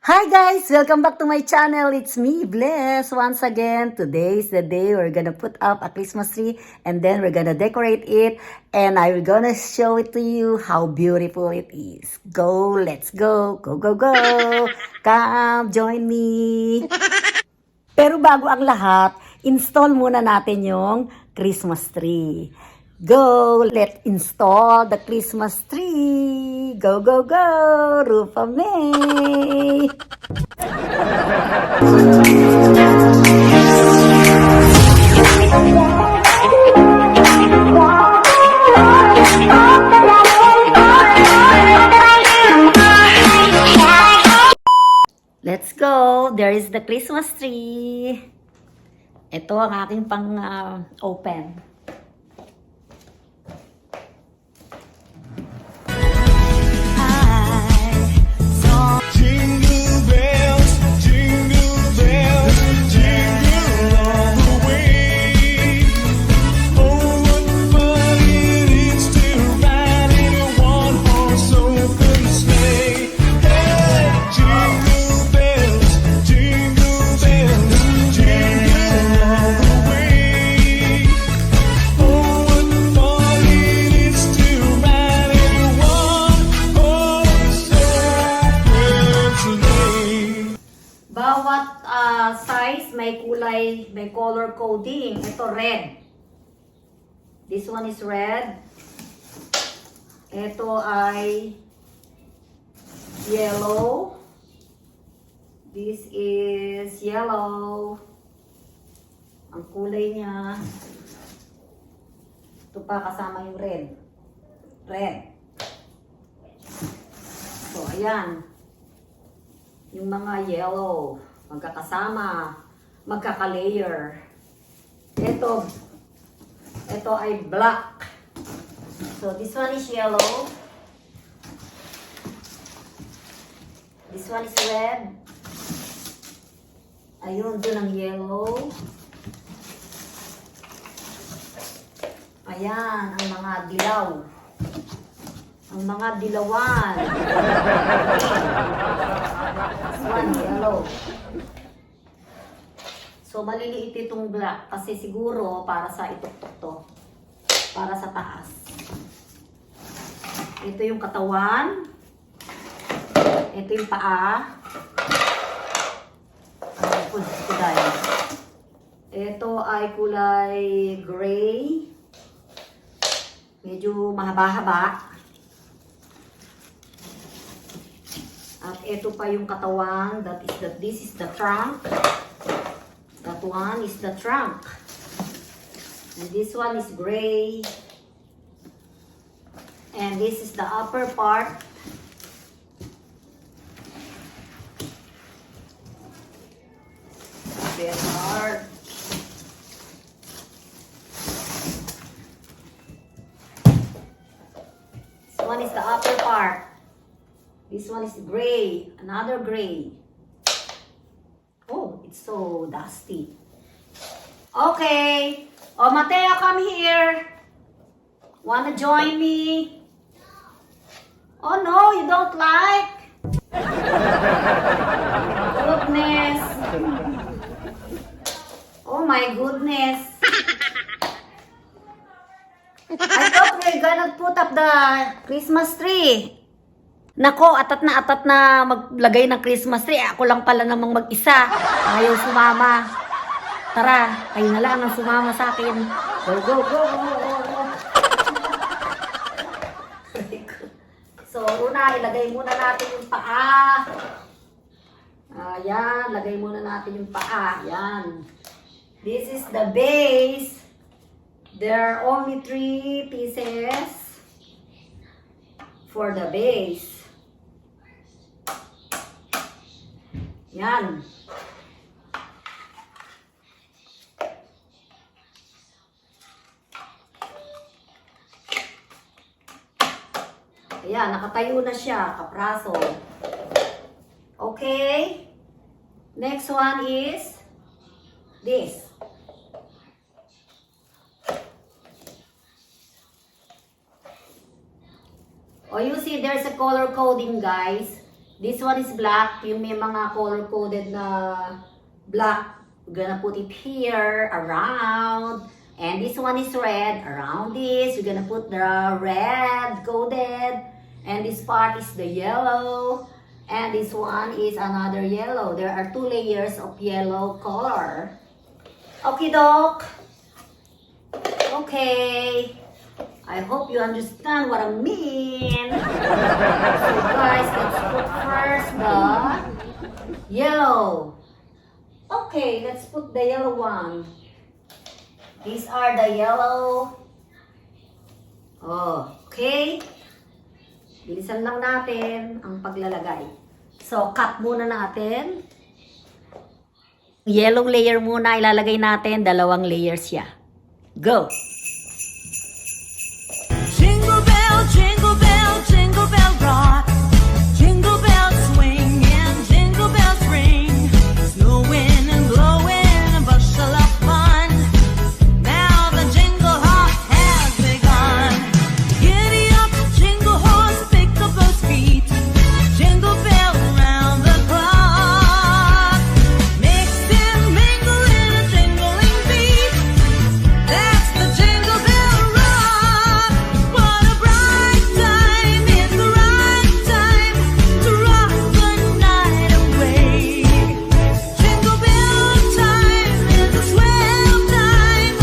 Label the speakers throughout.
Speaker 1: Hi guys! Welcome back to my channel. It's me, Bless. Once again, today is the day we're gonna put up a Christmas tree and then we're gonna decorate it and I'm gonna show it to you how beautiful it is. Go! Let's go! Go, go, go! Come, join me! Pero bago ang lahat, install muna natin yung Christmas tree. Go! Let's install the Christmas tree! Go, go, go! Rupa May! Let's go! There is the Christmas tree. Ito ang aking pang-open.
Speaker 2: Jingle bells, jingle all the way. Oh, what fun it is to ride in a one-horse open sleigh. Hey, jingle bells, jingle all the way. Oh, what fun it is to ride in a one-horse open sleigh.
Speaker 1: Bawat size may kulay, may color coding. Ito red. This one is red. Ito ay yellow. This is yellow. Ang kulay niya. Ito pa kasama yung red. Red. So, ayan. Yung mga yellow, magkakasama, magkaka-layer. Ito ay black. So, this one is yellow. This one is red. Ayun, dun ang yellow. Ayan, ang mga dilaw. Ang mga dilawan. This one, yellow. So, maliliit itong black kasi siguro para sa ituktok to. Para sa taas. Ito yung katawan. Ito yung paa. Ito ay kulay gray. Medyo mahaba-haba. At ito pa yung katawan. This is the trunk. That one is the trunk. And this one is gray. And this is the upper part. Very hard. This one is the upper part. This one is gray. Another gray. Oh, it's so dusty. Okay. Oh, Mateo, come here. Wanna join me? Oh no, you don't like? Goodness. Oh my goodness. I thought we're gonna put up the Christmas tree. Nako, atat na maglagay ng Christmas tree. Ako lang pala namang mag-isa. Ayaw sumama. Tara, kayo na lang ang sumama sa akin. Go, go, go, go, go, go. So, una, ilagay muna natin yung paa. Ayan, lagay muna natin yung paa. Ayan. This is the base. There are only 3 pieces for the base. Yan. Ayan, nakatayo na siya, kapraso. Okay. Next one is this. Oh, you see there's a color coding, guys. This one is black. Yung may mga color-coded na black. We're gonna put it here, around. And this one is red. Around this, we're gonna put the red coded. And this part is the yellow. And this one is another yellow. There are 2 layers of yellow color. Okay, Doc. Okay. I hope you understand what I mean. So guys, let's put first the yellow. Okay, let's put the yellow one. These are the yellow. Oh, okay. Bilisan lang natin ang paglalagay. So, cut muna natin. Yellow layer muna ilalagay natin. 2 layers siya. Go!
Speaker 3: Jingle bell rock. Jingle bells swing and jingle bells ring. Snowing and blowing a bushel of fun. Now the jingle hop has begun. Giddy up, jingle horse, pick up those feet. Jingle bells round the clock. Mix and mingle in a jingling beat. That's the jingle bell rock. What a bright time, it's the right time to rock the night away. Jingle bell time is a swell time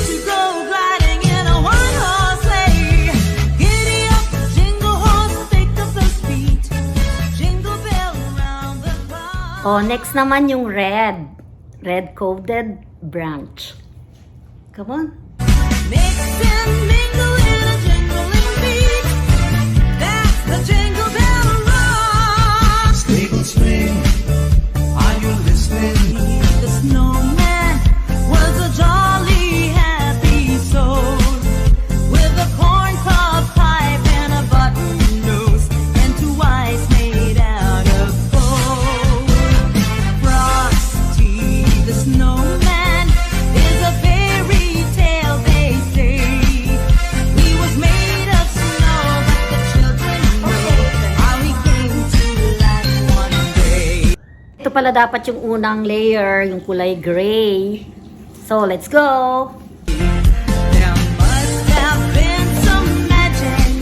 Speaker 3: to go gliding in a one-horse sleigh. Giddy up, jingle horse, pick up those feet. Jingle bell round the clock.
Speaker 1: Oh, next naman yung red. Red coded branch. Come on.
Speaker 3: Mix and mingle in a jingling beat. That's the jingle bell rock.
Speaker 2: Stable swing, are you listening?
Speaker 3: The snowman was a jolly happy soul, with a corncob pipe and a button nose, and 2 eyes made out of gold. Frosty the snowman is a fairy tale, they say. He was made of snow, but the children know how he came to life one day.
Speaker 1: Ito pala dapat yung unang layer, yung kulay gray. So, let's go!
Speaker 3: There must have been some magic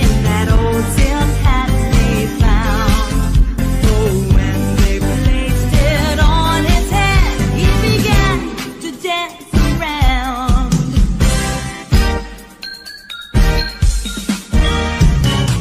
Speaker 3: in that old silk hat they found. Oh, when they placed it on his head, he began to dance around.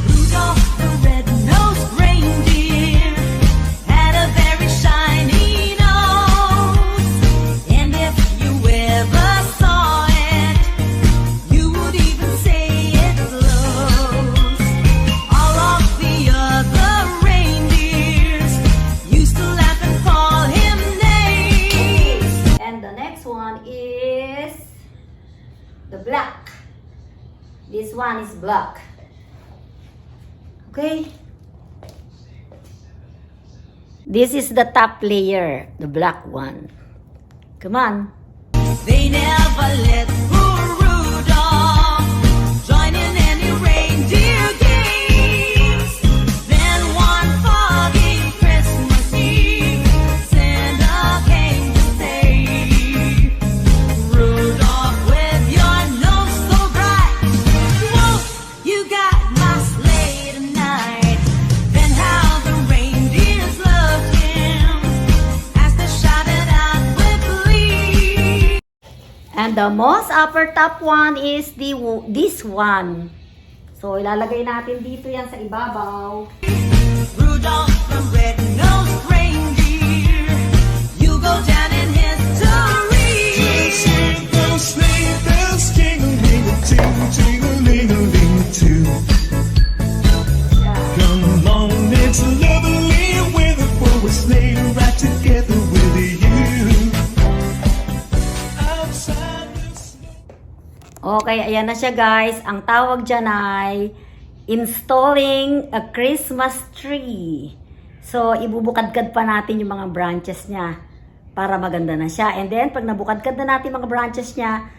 Speaker 3: Rudolph the red-nosed reindeer had a very shiny nose, and if you ever saw it, you would even say it glows. All of the other reindeers used to laugh and call him names.
Speaker 1: And the next one is the black. This one is black. Okay? This is the top layer, the black one. Come on.
Speaker 3: They never let poor Rudolph join in any reindeer games. Then one foggy Christmas Eve, Santa came to say, Rudolph, with your nose so bright, won't you got my sleigh tonight? Then how the reindeers loved him as they shouted out with glee.
Speaker 1: And the most upper top one is this one. So, ilalagay natin dito yan sa ibabaw.
Speaker 3: Rudolph the red-nosed reindeer, you go down in history.
Speaker 2: Sing those sleigh bells, jingle-ling-a-ting, jingle-ling-a-ling-too. Come along, it's lovely weather for a sleigh ride together with you. Outside the snow.
Speaker 1: Okay, ayan na siya guys. Ang tawag dyan ay installing a Christmas tree. So, ibubukadkad pa natin yung mga branches niya para maganda na siya. And then, pag nabukadkad na natin mga branches niya,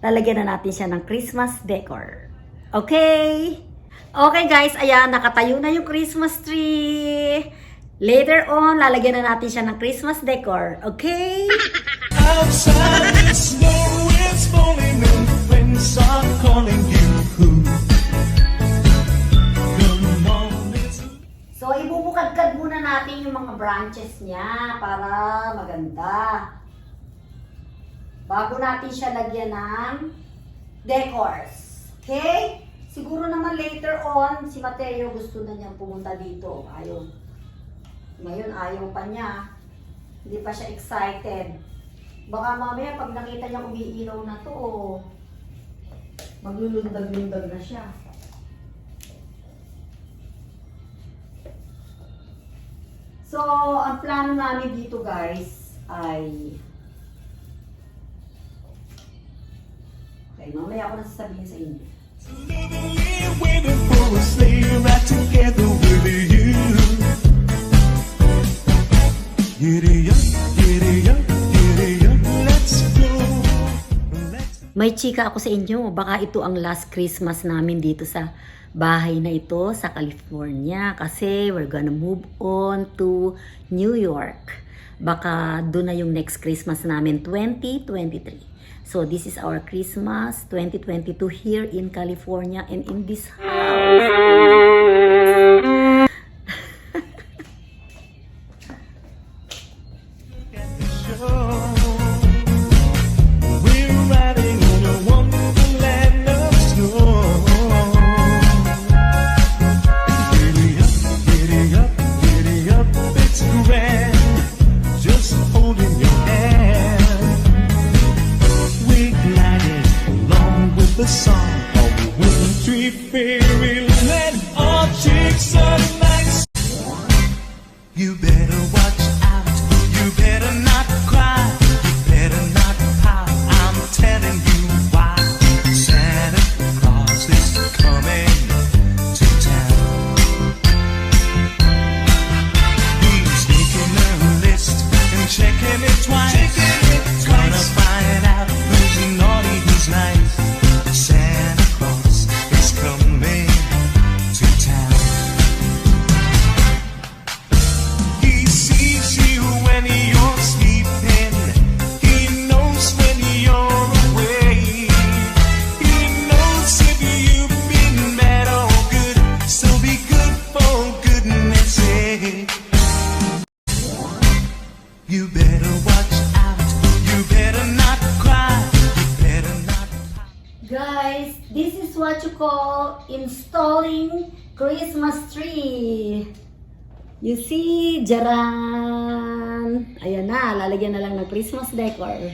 Speaker 1: lalagyan na natin siya ng Christmas decor. Okay? Okay guys, ayan, nakatayo na yung Christmas tree. Later on, lalagyan na natin siya ng Christmas decor. Okay?
Speaker 2: Outside the snow is falling and friends are calling you. Come on, it's
Speaker 1: So, ibubukad-kad muna natin yung mga branches niya para maganda. Bago natin siya lagyan ng decors. Okay? Siguro naman later on, si Mateo gusto na niyang pumunta dito. Ayaw. Ngayon, ayaw pa niya. Hindi pa siya excited. Baka mamaya, pag nakita niya umiilaw na to, maglulundag-lundag na siya. So, ang plano namin dito guys ay... Okay, mamaya ako na sasabihin sa inyo.
Speaker 2: waiting for a sleigh ride together with you. Giddy up, giddy up, giddy up, let's go.
Speaker 1: May chika ako sa inyo, baka ito ang last Christmas namin dito sa bahay na ito sa California kasi we're gonna move on to New York. Baka doon na yung next Christmas namin, 2023. So this is our Christmas 2022 here in California and in this house.
Speaker 2: We're riding in a wonderland of snow. Giddy up, giddy up, it's grand. Just holding your hand. We glided along with the song of the wintry fairyland. Our cheeks are nice. You better watch out. You better not cry. You better not pout. I'm telling you why. Santa Claus is coming to town. He's making a list and checking it twice. Gonna find out who's naughty, who's nice. Santa Claus is coming to town. He sees you when you're sleeping. He knows when you're away. He knows if you've been bad or good. So be good for goodness sake. You better watch out. You better not cry. You better not.
Speaker 1: Guys, this is what you call installing Christmas tree. You see, jaran. Ayan na, lalagyan na lang ng Christmas decor.